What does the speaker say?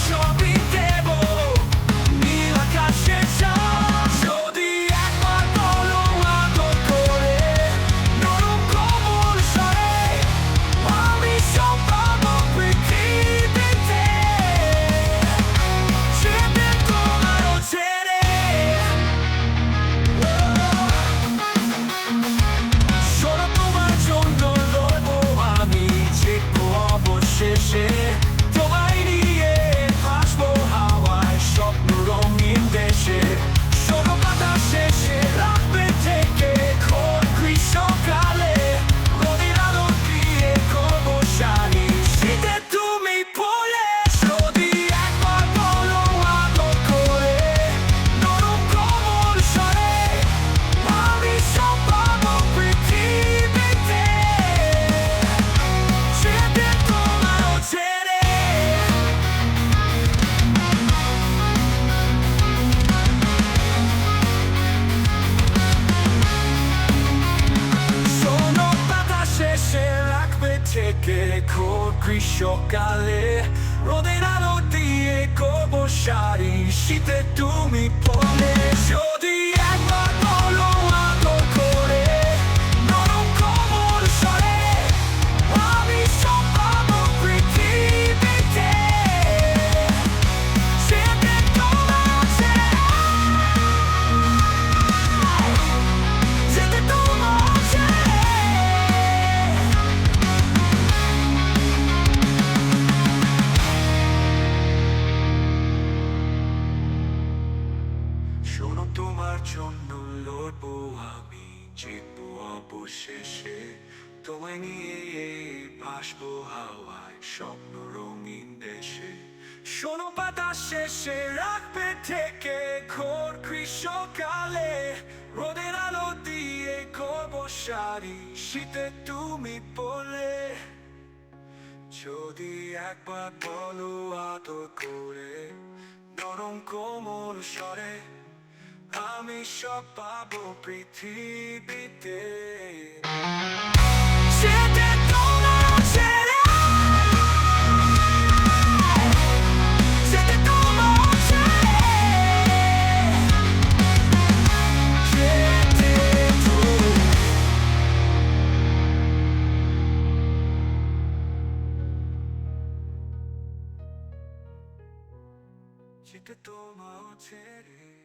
ছবি দেব নীল আকাশের চাঁদ। যদি একবার বলো আদর করে নরম কোমল স্বরে, আমি সব পাবো পৃথিবীতে। ছেড়ে তোমারও ছেড়ে, শোনো তোমার জন্য লড়বো আমি, জিতবো অবশেষে। তোমায় নিয়ে ভাসবো হাওয়ায় স্বপ্ন রঙিন দেশে। শোনো বাতাস শেষে রাখবে থেকে ঘোর গ্রীষ্মকালে, রোদের আলো দিয়ে করবো শাড়ি শীতে তুমি পরে। যদি একবার বলো আদর করে নরম কোমল স্বরে, আমি সব পাবো পৃথিবীতে। ছেড়ে তোমারও ছেড়ে, শোনো বাতাস শেষে রাখবে থেকে ঘোর গ্রীষ্মকালে, রোদের আলো দিয়ে করবো শাড়ি শীতে তুমি পরে। যদি একবার বলো আদর করে নরম কোমল স্বরে, আমি সব পাবো পৃথিবীতে। ছেড়ে তোমার ছেড়ে, ছেড়ে তোমার ছেড়ে। শোনো তোমার জন্য লড়বো আমি, জিতবো অবশেষে। তোমায় নিয়ে ভাসবো হাওয়ায় স্বপ্ন রঙিন দেশে। শোনো বাতাস শেষে রাখবে থেকে ঘোর গ্রীষ্মকালে, রোদের আলো দিয়ে করবো শাড়ি শীতে তুমি পরলে। যদি একবার বলো আদর করে নরম কোমল স্বরে, আমি সব পাবো পৃথিবীতে। ছেড়ে তোমার ছেড়ে, ছেড়ে তোমার ছেড়ে, ছেড়ে তুমি। ছেড়ে তোমার ছেড়ে।